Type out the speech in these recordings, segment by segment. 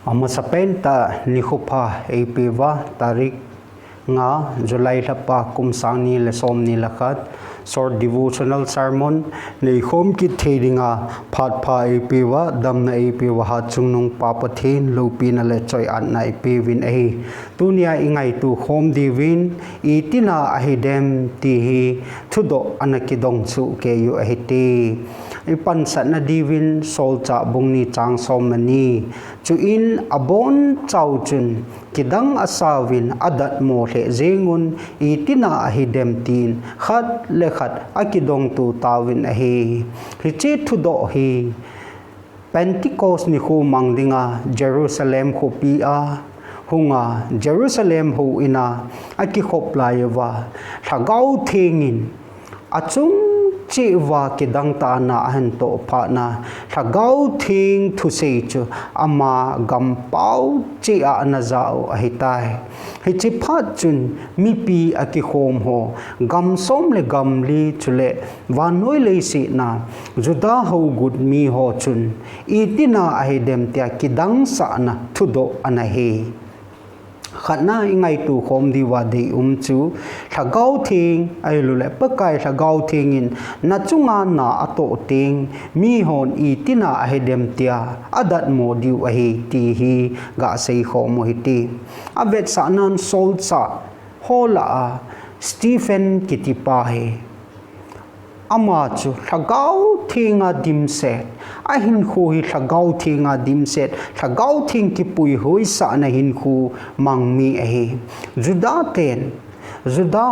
Ama sa penta ni Khupa APवा तारीख nga July lapa kumsang ni lesom ni lakat short devotional sermon nei khom ki thedinga phatpha APवा dam na APwa ha chungnung papathin lopi na le choi an na APwin a tunia ingai tu khom divin itina ahidem ti hi thudo anakidong chu ke yu ahiti ipan sa na divin sol cha bungni chang som na ni chu in abon chau chun kidang asawin adat mo le zengun itina ahidem tin khat le khat akidong tu tawin ahi hichi thudo hi Pentecost ni khu mangdinga Jerusalem khu pia hunga Jerusalem hu ina aki khop laiwa thagau thengin achung chi wa kidang ta na han to pha na thagau thing thu sei chu ama gam pau chi a na zau a hitai hi chi phat chun mi pi aki khom ho gam som le gam li chule wanoi le si na juda ho good mi ho chun itina a hedem tia kidang sa na thudo anahi khana ingai tu khom diwa de chu thagau thing ai lule pakai thagau thing in na chunga na ato ting mi hon itina ahedem tia adat mo diu ahi ti hi ga sei khom hi ti avet sanan sol sa hola Stephen kitipa he ama chu thagau thinga dimset a hin khu hi thagau thinga dimset thagau thing ki pui hoi sa na hin khu mangmi ahi juda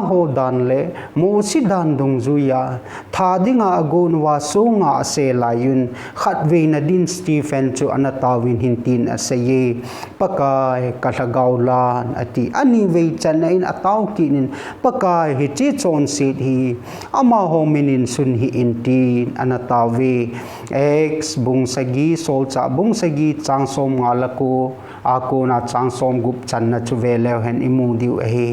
ho dan le mo si dan dung zuya thadinga agon wa sunga se layun khatwe na din Stephen chu anatawin hintin asaye pakai kathagaulan ati ani ve chanain ataw kinin pakai hi chi chon sit hi ama hominin sun hi intin anatawi ex bungsagi sol cha bungsagi changsom ngalaku ako na changsom gup chan na chu velew hen imu diu ahi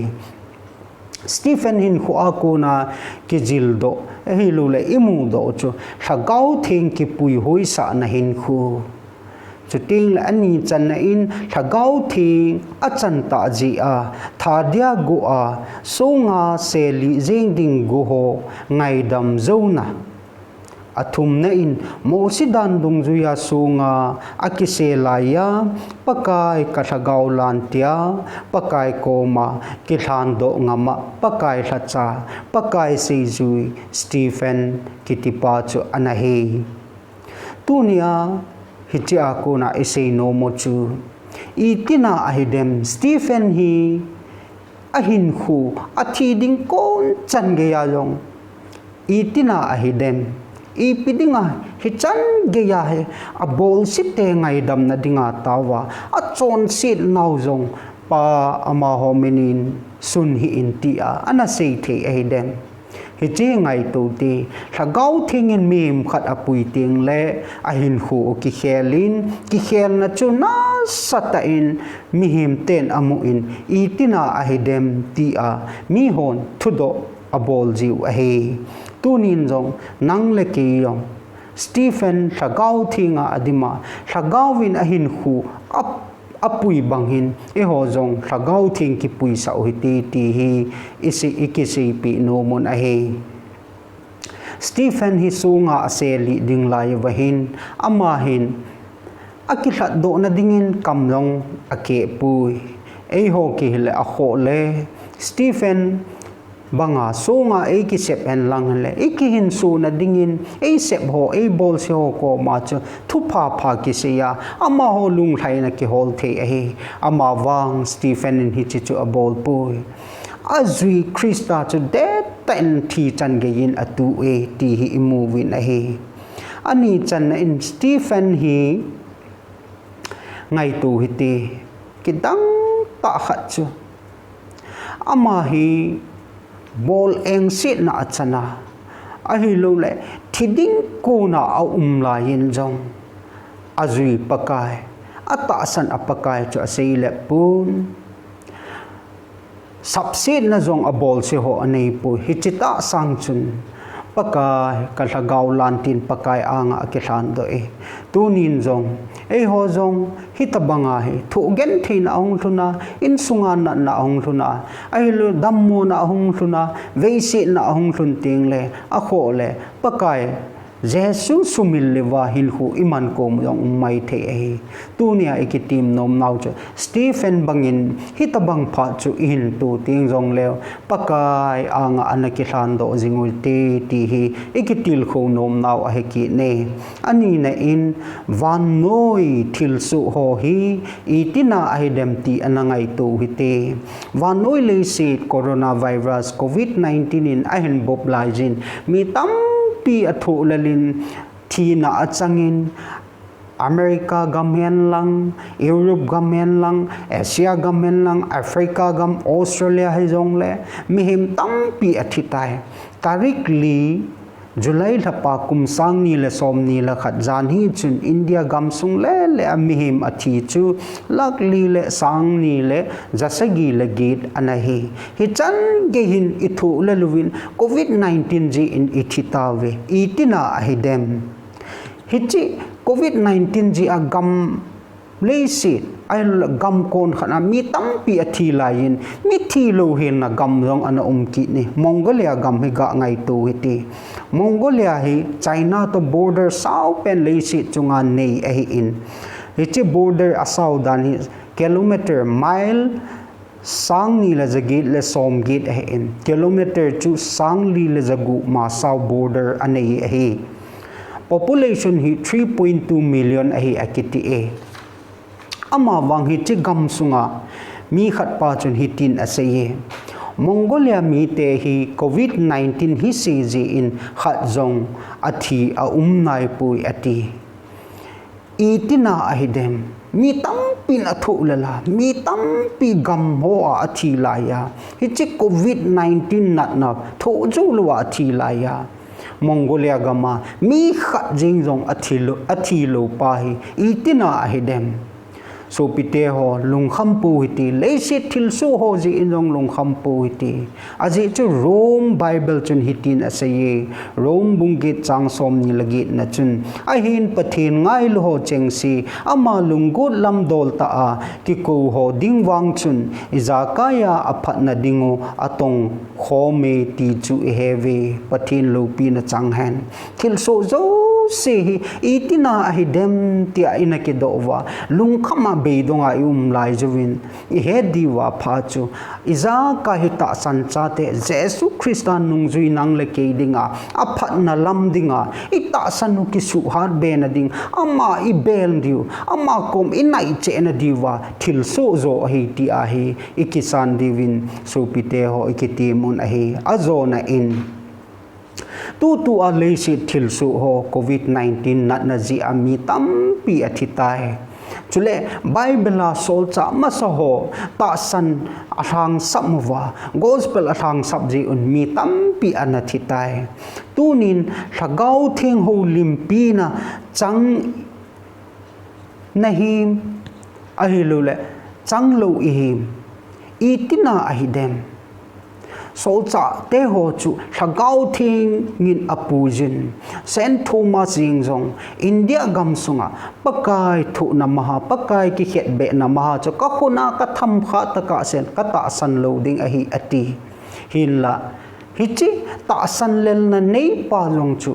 Stephen hin khu ako na kijildo ehi lule imu do chu thagau thing ki pui hoi sa na hin khu chuting la ani chan na in thagau thing achan ta ji a thadia gu a songa seli jing ding gu ho ngai dam zona athum na in mo si dan dung zuya sunga akiselaya pakai kathagau lantia pakai koma kithando ngama pakai hacha pakai seizui Stephen kitipa chu anahi tunia hichi ako na isay no mo chu itina ahidem Stephen hi ahin khu athiding kon chan gayalong itina ahidem ipidinga hichan geya he abol site ngai dam na dinga tawa achon sit nauzong pa ama hominin sun hi intia ana sei the ehden hichi ngai tu ti thagau thingin mim khat apui ting le ahin khu ki khel na chu na sata in mihim ten amu in itina ahidem ti a mi hon thudo abol jiu ahi tunin jong nang le ki yong Stephen thagau thinga adima thagawin ahin khu apui banghin e ho jong thagau thing ki pui sa uhiti ti hi isi ikisi pi no mon ahi Stephen hi sunga aseli ding lai wahin amahin akithat do na dingin kamlong ake pui e ho ki le a kho le Stephen banga songa e ki sep en lang le e ki hin su na dingin e sep ho e bol se ho ko ma chu thu pha ki se ya ama ho lung thai na ki hol the e ama wang Stephen in hi chu a bol pui azui Krista chu de ten thi chan ge yin atu e ti hi imu win a he ani chan na in Stephen hi ngai tu hi ti kidang ta khat chu ama hi bol eng sit na achana ahi lo le thiding ko na a la yin jong azui pakai ata san apakai chu asei le pun sapsit na jong a bol se ho anei pu hichita sang chun pakai kalagau lantin pakai anga kisan do tunin zong ho zong hitabanga he thu gen thin ong thuna in sungan na ong thuna ai lo dammo na ong thuna veisi na ong thun ting le a kho le pakai Jesu sumil lewa hilhu iman ko mong mai the tunia ikitim nom nau chu Stephen bangin hitabang pha chu in tu ting jong leo pakai anga anakisan do jingul te ti hi ikitil kho nom nau a ki ne ani na in van noi thil su ho hi itina aidem ti anangai tu hi te van noi le si coronavirus covid-19 in ahin bob lajin mi tam pi athu lalin thina achangin America gamen lang Europe gamen lang Asia gamen lang Africa gam Australia hai jong le mihim tam pi athitai tarikli July thapa kum sang ni le som ni la khat jan hi chun India gam sung le mihim athi chu lakli le sang ni le jasagi le gate anahi hi chan ge hin ithu le luwin covid-19 ji in ithitawe itina ahidem hichi covid-19 ji agam leisit ai gam kon khana mi tampi athi lain mi thi lo hin na gam rong ana ki ni Mongolia gam hi ga ngai tu hiti Mongolia hi China to border south pen leisit chunga nei a hi in hichi border asau dan hi kilometer mile sang ni la jagit le som git a hi in kilometer chu sang li le jagu ma south border anei a hi population hi 3.2 million a hi akiti e ama wang hi chi gam sunga mi khat pa chun hitin aseye Mongolia mi te hi covid-19 hi si ji in khat zong athi a nai pui ati itina ahidem mi tam pin athu lala mi tam pi gam ho athi la ya hi chi covid-19 nat na tho ju lo athi la ya Mongolia gama mi khat jing zong athi lo pa hi itina ahidem so pite ho lungkham pu hiti leisi thil su ho ji injong lungkham pu hiti aji chu Rome Bible chun hitin asaye Rome bungit chang som ni lagi na chun a hin pathin ngai lo ho chengsi ama lungut lam dol ta a ki ko ho dingwang chun izakaya aphat na dingo atong khome ti chu heavy pathin lo pi na chang han thil so zo se itina ahidem ti ina ki dowa lungkhama beidonga lai jowin I he diwa phachu iza ka hita sancha te Jesu Christan nungjui nang le ke dinga aphat na lam dinga ita sanu ki su har be na ding ama I bel diu ama kom inai che na diwa thil so zo hi ti a hi ikisan divin so pite ho ikiti mun a hi azo na in tu a leisi thil su ho covid-19 nat na ji ami tam pi athitai chule bible sol cha masaho ta san athang samwa gospel athang sabji un mi tam pi anathitai tunin thagau theng ho limpi na chang nahim ahilule changlo ihim itina ahidem solcha te ho chu thagau thing ngin apujin Saint Thomas Jingzong India gamsunga pakai thu na maha pakai ki khet be na maha chu ka khuna ka tham kha ta ka sen ka ta san loading a hi ati hinla hichi ta san lel na nei pa long chu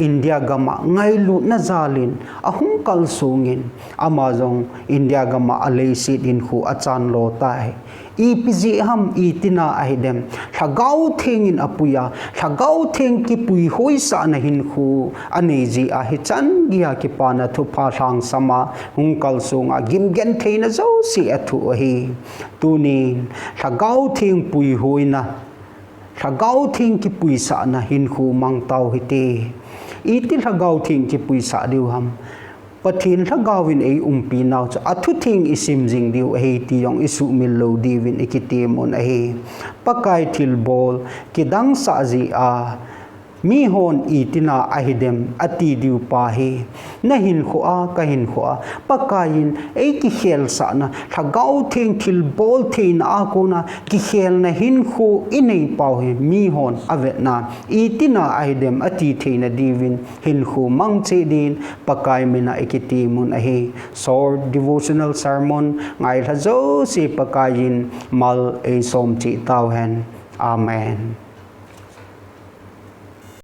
India gama ngai lu na zalin ahung kal sungin amazong India gama alesi din khu achan lo tai EPG ham itina ahidem thagau theng in apuya thagau theng ki pui hoi sa na hin khu aneji a hichan gia ki pana thu pha thang sama hungkal sunga gim gen theina zo si athu hi tuni thagau theng pui hoina thagau theng ki pui sa na hin khu mang tau hite itil thagau theng ki pui sa diu ham pathin thagawin ei umpi naw cha athu thing isim jing diu hei ti yong isu mil lo divin ikitim on a he pakai thil bol kidang sa ji a mi hon itina ahidem ati diu pa hi na hin kho ka hin kho pakain ei ki khel sa na thagau thing thil bol thein a ko na ki khel na hin khu inei pau hi mi hon avetna itina ahidem ati theina divin hin khu mang che din pakai mina ekiti mun ahi short devotional sermon ngai thajo si pakain mal ei som chi tau hen amen.